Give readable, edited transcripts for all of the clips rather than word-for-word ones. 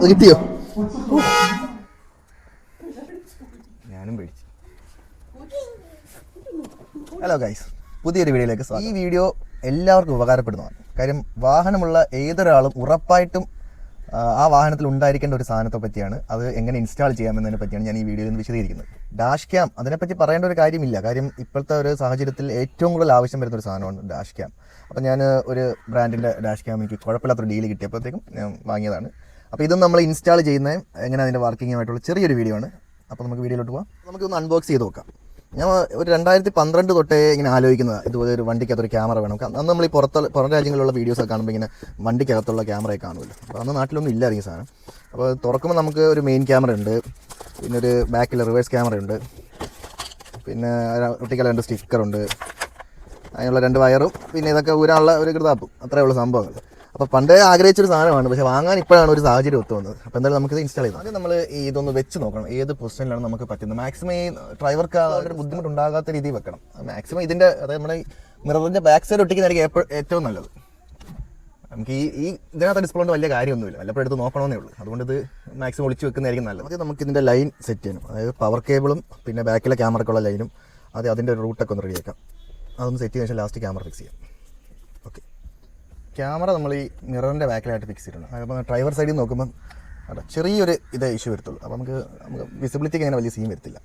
കിട്ടിയോ? ഞാനും പേടിച്ചു. ഹലോ ഗൈസ്, പുതിയൊരു വീഡിയോയിലേക്ക് സ്വാഗതം. ഈ വീഡിയോ എല്ലാവർക്കും ഉപകാരപ്പെടുന്നതാണ്. കാര്യം വാഹനമുള്ള ഏതൊരാളും ഉറപ്പായിട്ടും ആ വാഹനത്തിൽ ഉണ്ടായിരിക്കേണ്ട ഒരു സാധനത്തെ പറ്റിയാണ്, അത് എങ്ങനെ ഇൻസ്റ്റാൾ ചെയ്യാമെന്നതിനെ പറ്റിയാണ് ഞാൻ ഈ വീഡിയോയിൽ നിന്ന് വിശദീകരിക്കുന്നത്. ഡാഷ് ക്യാം, അതിനെപ്പറ്റി പറയേണ്ട ഒരു കാര്യമില്ല. കാര്യം ഇപ്പോഴത്തെ ഒരു സാഹചര്യത്തിൽ ഏറ്റവും കൂടുതൽ ആവശ്യം വരുന്ന ഒരു സാധനമാണ് ഡാഷ് ക്യാം. അപ്പോൾ ഞാൻ ഒരു ബ്രാൻഡിൻ്റെ ഡാഷ് ക്യാം എനിക്ക് കുഴപ്പമില്ലാത്തൊരു ഡീൽ കിട്ടിയപ്പോഴത്തേക്കും ഞാൻ വാങ്ങിയതാണ്. അപ്പോൾ ഇതും നമ്മൾ ഇൻസ്റ്റാൾ ചെയ്യുന്നത് എങ്ങനെ അതിൻ്റെ വർക്കിങ്ങുമായിട്ടുള്ള ചെറിയൊരു വീഡിയോ ആണ്. അപ്പോൾ നമുക്ക് വീഡിയോയിലോട്ട് പോകാം. നമുക്കൊന്ന് അൺബോക്സ് ചെയ്ത് നോക്കാം. ഞാൻ ഒരു 2012 തൊട്ടേ ഇങ്ങനെ ആലോചിക്കുന്നതാണ്, ഇതുപോലെ ഒരു വണ്ടിക്കകത്തൊരു ക്യാമറ വേണം. അന്ന് നമ്മൾ ഈ പുറം രാജ്യങ്ങളിലുള്ള വീഡിയോസൊക്കെ കാണുമ്പോൾ ഇങ്ങനെ വണ്ടിക്കകത്തുള്ള ക്യാമറയൊക്കെ കാണുമല്ലോ. അപ്പോൾ അന്ന് നാട്ടിലൊന്നും ഇല്ലായിരിക്കും സാധനം. അപ്പോൾ തുറക്കുമ്പോൾ നമുക്ക് ഒരു മെയിൻ ക്യാമറ ഉണ്ട്, പിന്നെ ഒരു ബാക്കിൽ റിവേഴ്സ് ക്യാമറ ഉണ്ട്, പിന്നെ ഒട്ടിക്കല 2 സ്റ്റിക്കറുണ്ട്, അതിനുള്ള 2 വയറും, പിന്നെ ഇതൊക്കെ ഊരാനുള്ള ഒരു കൃതാപ്പും. അത്രയേ ഉള്ളൂ സംഭവങ്ങൾ. അപ്പോൾ പണ്ടേ ആഗ്രഹിച്ചൊരു സാധനമാണ്, പക്ഷേ വാങ്ങാൻ ഇപ്പോഴാണ് ഒരു സാഹചര്യം ഒത്തു വന്നത്. അപ്പോൾ എന്തായാലും നമുക്കിത് ഇൻസ്റ്റാൾ ചെയ്തു. ആദ്യം നമ്മൾ ഇതൊന്ന് വെച്ച് നോക്കണം, ഏത് പൊസിഷനിലാണ് നമുക്ക് പറ്റുന്നത്. മാക്സിമം ഈ ഡ്രൈവർക്ക് ഒരു ബുദ്ധിമുട്ടുണ്ടാകാത്ത രീതിയിൽ വെക്കണം. മാക്സിമം ഇതിൻ്റെ അതായത് നമ്മുടെ ഈ മിററിൻ്റെ ബാക്ക് സൈഡ് ഒട്ടിക്കുന്നതായിരിക്കും ഏറ്റവും നല്ലത്. നമുക്ക് ഈ ഇതിനകത്ത് ഡിസ്പ്ലേ കൊണ്ട് വലിയ കാര്യമൊന്നുമില്ല, വല്ലപ്പോഴും എടുത്ത് നോക്കണമെന്നേ ഉള്ളൂ. അതുകൊണ്ട് ഇത് മാക്സിമം ഒളിച്ച് വെക്കുന്നതായിരിക്കും നല്ലത്. ആദ്യം നമുക്ക് ഇതിൻ്റെ ലൈൻ സെറ്റ് ചെയ്യണം. അതായത് പവർ കേബിളും പിന്നെ ബാക്കിലെ ക്യാമറയ്ക്കുള്ള ലൈനും അതിൻ്റെ റൂട്ടൊക്കെ ഒന്ന് റെഡിയാക്കാം. അതൊന്ന് സെറ്റ് ചെയ്ത ശേഷം ലാസ്റ്റ് ക്യാമറ ഫിക്സ് ചെയ്യാം. ഓക്കെ, ക്യാമറ നമ്മൾ ഈ മിററിൻ്റെ ബാക്കിലായിട്ട് ഫിക്സ് ചെയ്തിട്ടുണ്ട്. അപ്പോൾ ഡ്രൈവർ സൈഡിൽ നോക്കുമ്പം ചെറിയൊരു ഇതേ ഇഷ്യൂ വരത്തുള്ളൂ. അപ്പോൾ നമുക്ക് വിസിബിലിറ്റിക്ക് അങ്ങനെ വലിയ സീൻ വരത്തില്ല.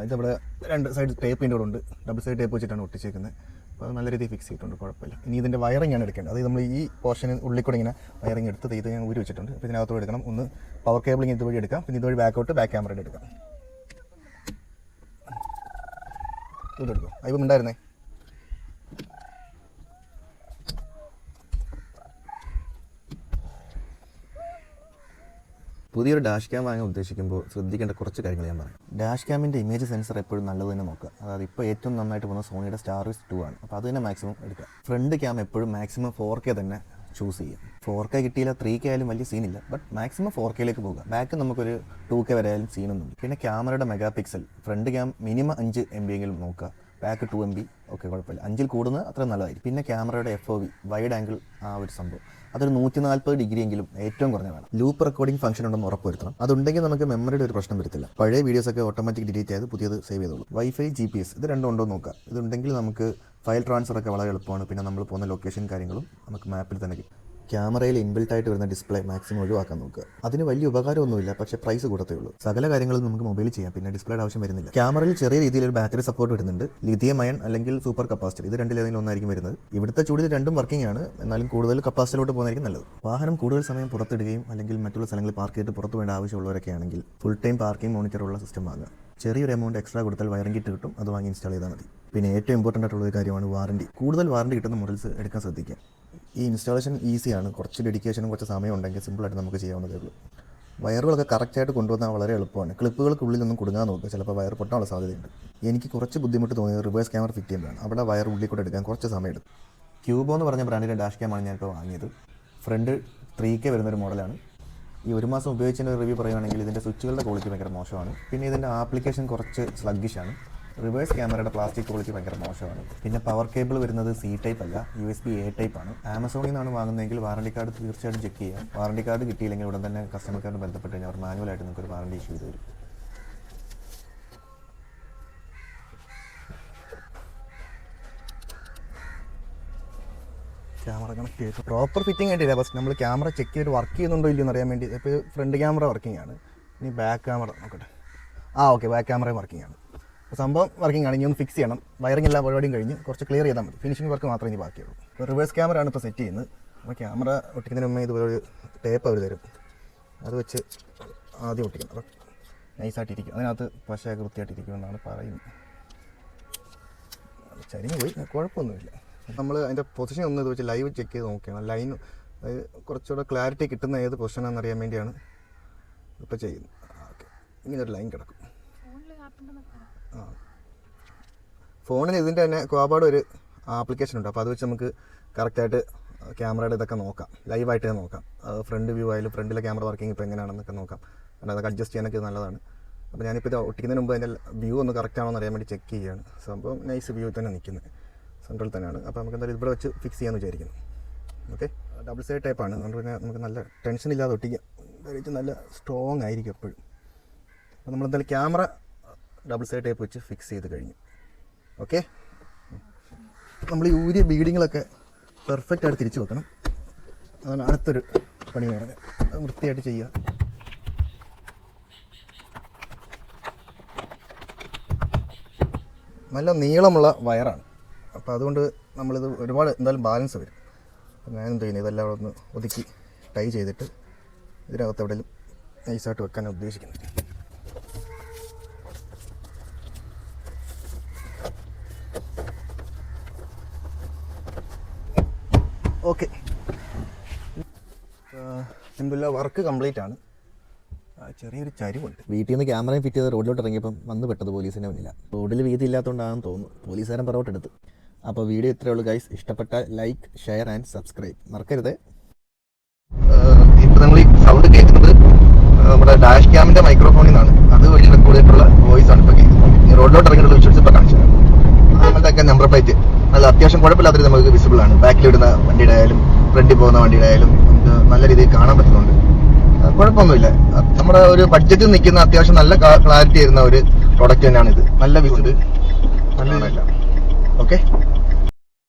ഇതിവിടെ 2 സൈഡ് ടേപ്പിൻ്റെ കൂടെ ഉണ്ട്, ഡബിൾ സൈഡ് ടേപ്പ് വെച്ചിട്ടാണ് ഒട്ടിച്ചേക്കുന്നത്. അപ്പോൾ അത് നല്ല രീതിയിൽ ഫിക്സ് ചെയ്തിട്ടുണ്ട്, കുഴപ്പമില്ല. ഇനി ഇതിൻ്റെ വയറിംഗ് ആണ് എടുക്കേണ്ടത്. അത് നമ്മൾ ഈ പോർഷന് ഉള്ളിൽ കൂടെ ഇങ്ങനെ വയറിംഗ് എടുത്ത് ഇത് ഞാൻ ഊരി വെച്ചിട്ടുണ്ട്. അപ്പോൾ ഇതിനകത്തോടെ എടുക്കണം. ഒന്ന് പവർ കേബിളിങ് ഇതുവഴി എടുക്കാം, പിന്നെ ഇതുവഴി ബാക്ക് ക്യാമറയുടെ എടുക്കാം. ഇതെടുക്കും, അതിപ്പം ഉണ്ടായിരുന്നേ. പുതിയൊരു ഡാഷ് ക്യാം വാങ്ങാൻ ഉദ്ദേശിക്കുമ്പോൾ ശ്രദ്ധിക്കേണ്ട കുറച്ച് കാര്യങ്ങൾ ഞാൻ പറയാം. ഡാഷ് ക്യാമിൻ്റെ ഇമേജ് സെൻസർ എപ്പോഴും നല്ലത് തന്നെ നോക്കുക. അതായത് ഇപ്പോൾ ഏറ്റവും നന്നായിട്ട് പോകുന്ന സോണിയുടെ സ്റ്റാർവിസ് 2 ആണ്. അപ്പോൾ അത് തന്നെ മാക്സിമം എടുക്കുക. ഫ്രണ്ട് ക്യാം എപ്പോഴും മാക്സിമം 4K തന്നെ ചൂസ് ചെയ്യുക. 4K കിട്ടിയില്ല 3K ആയാലും വലിയ സീനില്ല, ബട്ട് മാക്സിമം 4Kയിലേക്ക് പോകുക. ബാക്ക് നമുക്കൊരു 2K വരെ ആയാലും സീനൊന്നുമില്ല. പിന്നെ ക്യാമറയുടെ mega pixel, front cam minimum 5 MB എങ്കിലും നോക്കുക, ബാക്ക് 2 MB. ഓക്കെ, കുഴപ്പമില്ല. 5 കൂടുന്നത് അത്ര നല്ലതായിരിക്കും. പിന്നെ ക്യാമറയുടെ FOV വൈഡ് ആംഗിൾ, ആ ഒരു സംഭവം അതൊരു 140 ഡിഗ്രി എങ്കിലും ഏറ്റവും കുറഞ്ഞ വേണം. ലൂപ്പ് റെക്കോർഡിംഗ് ഫംഗ്ഷൻ ഉണ്ടെന്ന് ഉറപ്പുവരുത്തണം. അതുണ്ടെങ്കിൽ നമുക്ക് മെമ്മറിയുടെ ഒരു പ്രശ്നം വരത്തില്ല. പഴയ വീഡിയോസൊക്കെ ഓട്ടോമാറ്റിക് ഡിലീറ്റ് ചെയ്ത് പുതിയത് സേവ് ചെയ്തോളൂ. വൈഫൈ GPS ഇത് രണ്ടും ഉണ്ടോ നോക്കുക. ഇതുണ്ടെങ്കിൽ നമുക്ക് ഫയൽ ട്രാൻസ്ഫർ ഒക്കെ വളരെ എളുപ്പമാണ്. പിന്നെ നമ്മൾ പോകുന്ന ലൊക്കേഷൻ കാര്യങ്ങളും നമുക്ക് മാപ്പിൽ തന്നെ കിട്ടും. ക്യാമറയിൽ ഇൻബിൽട്ടായിട്ട് വരുന്ന ഡിസ്പ്ലേ മാക്സിമം ഒഴിവാക്കാൻ നോക്കുക. അതിന് വലിയ ഉപകാരമൊന്നുമില്ല, പക്ഷേ പ്രൈസ് കൂടത്തേ ഉള്ളൂ. സകല കാര്യങ്ങളും നമുക്ക് മൊബൈലിൽ ചെയ്യാം, പിന്നെ ഡിസ്പ്ലേയുടെ ആവശ്യം വരുന്നില്ല. ക്യാമറയിൽ ചെറിയ രീതിയിൽ ഒരു ബാറ്ററി സപ്പോർട്ട് വരുന്നുണ്ട്. ലിഥിയം അയൺ അല്ലെങ്കിൽ സൂപ്പർ കപ്പാസിറ്റർ, ഇത് രണ്ടിലേതെങ്കിലും ഒന്നായിരിക്കും വരുന്നത്. ഇവിടുത്തെ ചൂടിൽ രണ്ടും വർക്കിംഗ് ആണ്, എന്നാലും കൂടുതൽ കപ്പാസിറ്ററിലോട്ട് പോകുന്നതായിരിക്കും നല്ലത്. വാഹനം കൂടുതൽ സമയം പുറത്തിടുകയും അല്ലെങ്കിൽ മറ്റുള്ള സ്ഥലങ്ങളിൽ പാർക്ക് ചെയ്തിട്ട് പുറത്തു വേണ്ട ആവശ്യമുള്ളവരൊക്കെ ആണെങ്കിൽ ഫുൾ ടൈം പാർക്കിംഗ് മോണിറ്ററുള്ള സിസ്റ്റം വാങ്ങുക. ചെറിയൊരു എമൗണ്ട് എക്സ്ട്രാ കൊടുത്താൽ വയറിംഗ് കിറ്റ് കിട്ടും, അത് വാങ്ങി ഇൻസ്റ്റാൾ ചെയ്താൽ മതി. പിന്നെ ഏറ്റവും ഇമ്പോർട്ടൻ്റ് ആയിട്ടുള്ള ഒരു കാര്യമാണ് വാറണ്ടി. കൂടുതൽ വാറണ്ടി കിട്ടുന്ന മോഡൽസ് എടുക്കാൻ ശ്രദ്ധിക്കുക. ഈ ഇൻസ്റ്റാളേഷൻ ഈസിയാണ്, കുറച്ച് ഡെഡിക്കേഷനും കുറച്ച് സമയം ഉണ്ടെങ്കിൽ സിമ്പിളായിട്ട് നമുക്ക് ചെയ്യാവുന്നതേ ഉള്ളൂ. വയറുകളൊക്കെ കറക്റ്റായിട്ട് കൊണ്ടുവന്നാൽ വളരെ എളുപ്പമാണ്. ക്ലിപ്പുകൾക്കുള്ളിലൊന്നും കുടുങ്ങാൻ നോക്കുക, ചിലപ്പോൾ വയർ പൊട്ടാനുള്ള സാധ്യതയുണ്ട്. എനിക്ക് കുറച്ച് ബുദ്ധിമുട്ട് തോന്നിയത് റിവേഴ്സ് ക്യാമറ ഫിറ്റ് ചെയ്യുമ്പോഴാണ്. അവിടെ വയർ ഉള്ളിൽ കൂടെ എടുക്കാൻ കുറച്ച് സമയം എടുക്കും. ക്യൂബോ എന്ന് പറഞ്ഞ ബ്രാൻഡിൻ്റെ ഡാഷ് ക്യാമാണ് ഞാനിപ്പോൾ വാങ്ങിയത്. ഫ്രണ്ട് 3K വരുന്നൊരു മോഡലാണ്. ഈ 1 മാസം ഉപയോഗിച്ചതിൻ്റെ റിവ്യൂ പറയുകയാണെങ്കിൽ ഇതിൻ്റെ സ്വിച്ചുകളുടെ ക്വാളിറ്റി ഭയങ്കര മോശമാണ്. പിന്നെ ഇതിൻ്റെ ആപ്ലിക്കേഷൻ കുറച്ച് സ്ലഗ്ഗിഷാണ്. റിവേഴ്സ് ക്യാമറയുടെ പ്ലാസ്റ്റിക് ക്വാളിറ്റി ഭയങ്കര മോശമാണ്. പിന്നെ പവർ കേബിൾ വരുന്നത് C ടൈപ്പ് അല്ല, USB A ടൈപ്പ് ആണ്. ആമസോണിൽ നിന്നാണ് വാങ്ങുന്നതെങ്കിൽ വാറണ്ടി കാർഡ് തീർച്ചയായിട്ടും ചെക്ക് ചെയ്യുക. വാറണ്ടി കാർഡ് കിട്ടിയില്ലെങ്കിൽ ഉടൻ തന്നെ കസ്റ്റമർ കെയറിന് ബന്ധപ്പെട്ട് കഴിഞ്ഞാൽ അവർ മാനുവലായിട്ട് നമുക്കൊരു വാറണ്ടി ഇഷ്യൂ ചെയ്ത് തരും. ക്യാമറ കണക്ട് ചെയ്ത് പ്രോപ്പർ ഫിറ്റിംഗ് ആയിട്ടില്ല. ഫസ്റ്റ് നമ്മൾ ക്യാമറ ചെക്ക് ചെയ്തിട്ട് വർക്ക് ചെയ്യുന്നുണ്ടോ ഇല്ലയോ എന്നറിയാൻ വേണ്ടി. ഇപ്പോൾ ഫ്രണ്ട് ക്യാമറ വർക്കിംഗ് ആണ്. ഇനി ബാക്ക് ക്യാമറ നോക്കട്ടെ. ഓക്കെ, ബാക്ക് ക്യാമറയും വർക്കിംഗ് ആണ്. സംഭവം വർക്കിംഗ് ആണ്. ഇനി ഒന്ന് ഫിക്സ് ചെയ്യണം. വയറിംഗ് എല്ലാ പരിപാടിയും കഴിഞ്ഞ് കുറച്ച് ക്ലിയർ ചെയ്താൽ മതി. ഫിനിഷിംഗ് വർക്ക് മാത്രമേ ഇനി ബാക്കിയുള്ളൂ. ഇപ്പോൾ റിവേഴ്സ് ക്യാമറ ആണ് ഇപ്പോൾ സെറ്റ് ചെയ്യുന്നത്. അപ്പോൾ ക്യാമറ ഒട്ടിക്കുന്നതിന് മുമ്പേ ഇതുപോലെ ഒരു ടേപ്പ് അവർ തരും, അത് വെച്ച് ആദ്യം ഒട്ടിക്കണം. അപ്പോൾ നൈസായിട്ടിരിക്കും, അതിനകത്ത് പശയൊക്കെ വൃത്തിയായിട്ടിരിക്കുമെന്നാണ് പറയുന്നത്. ചരിഞ്ഞ് പോയി, കുഴപ്പമൊന്നുമില്ല. നമ്മൾ അതിൻ്റെ പൊസിഷൻ ഒന്ന് ഇത് വെച്ച് ലൈവ് ചെക്ക് ചെയ്ത് നോക്കുകയാണ്. ലൈൻ അതായത് കുറച്ചുകൂടെ ക്ലാരിറ്റി കിട്ടുന്ന ഏത് പൊസിഷനാണെന്ന് അറിയാൻ വേണ്ടിയാണ് ഇപ്പോൾ ചെയ്യുന്നത്. ഓക്കെ, ഇങ്ങനൊരു ലൈൻ കിടക്കും. ഫോണിന് ഇതിൻ്റെ തന്നെ കോപാട് ഒരു ആപ്ലിക്കേഷൻ ഉണ്ട്. അപ്പോൾ അത് വെച്ച് നമുക്ക് കറക്റ്റായിട്ട് ക്യാമറയുടെ ഇതൊക്കെ നോക്കാം, ലൈവായിട്ട് തന്നെ നോക്കാം. ഫ്രണ്ട് വ്യൂ ആയാലും ഫ്രണ്ടിലെ ക്യാമറ വർക്കിംഗ് ഇപ്പോൾ എങ്ങനെയാണെന്നൊക്കെ നോക്കാം. കാരണം അതൊക്കെ അഡ്ജസ്റ്റ് ചെയ്യാനൊക്കെ നല്ലതാണ്. അപ്പോൾ ഞാനിപ്പോൾ ഇത് ഒട്ടിക്കുന്നതിന് മുമ്പ് അതിൻ്റെ വ്യൂ ഒന്ന് കറക്റ്റ് ആണോ എന്ന് അറിയാൻ വേണ്ടി ചെക്ക് ചെയ്യുകയാണ്. സംഭവം നൈസ് വ്യൂ തന്നെ നിൽക്കുന്നത്, സെൻട്രൽ തന്നെയാണ്. അപ്പോൾ നമുക്ക് എന്തായാലും ഇവിടെ വെച്ച് ഫിക്സ് ചെയ്യാമെന്ന് വിചാരിക്കുന്നു. ഓക്കെ, ഡബിൾ സൈഡ് ടൈപ്പാണ്, അതുകൊണ്ട് പിന്നെ നമുക്ക് നല്ല ടെൻഷൻ ഇല്ലാതെ ഒട്ടിക്കാം. നല്ല സ്ട്രോങ് ആയിരിക്കും എപ്പോഴും. അപ്പോൾ നമ്മളെന്തായാലും ക്യാമറ ഡബിൾ സൈഡ് ടൈപ്പ് വെച്ച് ഫിക്സ് ചെയ്ത് കഴിഞ്ഞു. ഓക്കെ, നമ്മൾ ഈ ഊരിയ ബീഡിങ്ങളൊക്കെ പെർഫെക്റ്റ് ആയിട്ട് തിരിച്ചു വെക്കണം. അതാണ് അടുത്തൊരു പണി വേണം, വൃത്തിയായിട്ട് ചെയ്യുക. നല്ല നീളമുള്ള വയറാണ്, അപ്പോൾ അതുകൊണ്ട് നമ്മളിത് ഒരുപാട് എന്തായാലും ബാലൻസ് വരും. അപ്പോൾ ഞാൻ എന്ത് ചെയ്യുന്നത്, ഇതെല്ലാം ഒന്ന് ഒതുക്കി ടൈ ചെയ്തിട്ട് ഇതിനകത്ത് എവിടെയും നൈസായിട്ട് വെക്കാൻ ഉദ്ദേശിക്കുന്നത്. ഓക്കെ, എന്തുള്ള വർക്ക് കംപ്ലീറ്റ് ആണ്. ചെറിയൊരു ചരിവുണ്ട്. വീട്ടിൽ നിന്ന് ക്യാമറയും ഫിറ്റ് ചെയ്ത് റോഡിലോട്ട് ഇറങ്ങിയപ്പം വന്ന് പെട്ടത് പോലീസിൻ്റെ മുന്നില്ല. റോഡിൽ വീതി ഇല്ലാത്തതുകൊണ്ടാണെന്ന് തോന്നുന്നു പോലീസുകാരൻ പുറകോട്ടെടുത്ത്. അപ്പോൾ വീഡിയോ ഇത്രയേ ഉള്ളൂ ഗൈസ്. ഇഷ്ടപ്പെട്ട ലൈക്ക്, ഷെയർ ആൻഡ് സബ്സ്ക്രൈബ് മറക്കരുത്. ഇപ്പോൾ നിങ്ങൾ ഈ സൗണ്ട് കേൾക്കുന്നത് നമ്മുടെ ഡാഷ് ക്യാമിൻ്റെ മൈക്രോഫോണിൽ നിന്നാണ്. അത് വഴി റെക്കോർഡ് ചെയ്തിട്ടുള്ള വോയിസ് ആണ് ഇപ്പോൾ കേൾക്കുന്നത്. റോഡിലോട്ട് ഇറങ്ങിയിട്ടുള്ള വിഷ്വൽസ് ഇപ്പോൾ കാണിച്ചത്. നമ്മളുടെയൊക്കെ നമ്പർ പ്ലേറ്റ് നല്ല അത്യാവശ്യം കുഴപ്പമില്ലാത്തൊരു നമുക്ക് വിസിബിൾ ആണ്. ബാക്കിലിടുന്ന വണ്ടിയുടെ ആയാലും ഫ്രണ്ടിൽ പോകുന്ന വണ്ടിയുടെ ആയാലും നമുക്ക് നല്ല രീതിയിൽ കാണാൻ പറ്റുന്നുണ്ട്. കുഴപ്പമൊന്നുമില്ല. നമ്മുടെ ഒരു ബഡ്ജറ്റിൽ നിൽക്കുന്ന അത്യാവശ്യം നല്ല ക്ലാരിറ്റി വരുന്ന ഒരു പ്രോഡക്റ്റ് തന്നെയാണ് ഇത്. നല്ല വിസിബിൾ, നല്ല. ഓക്കെ.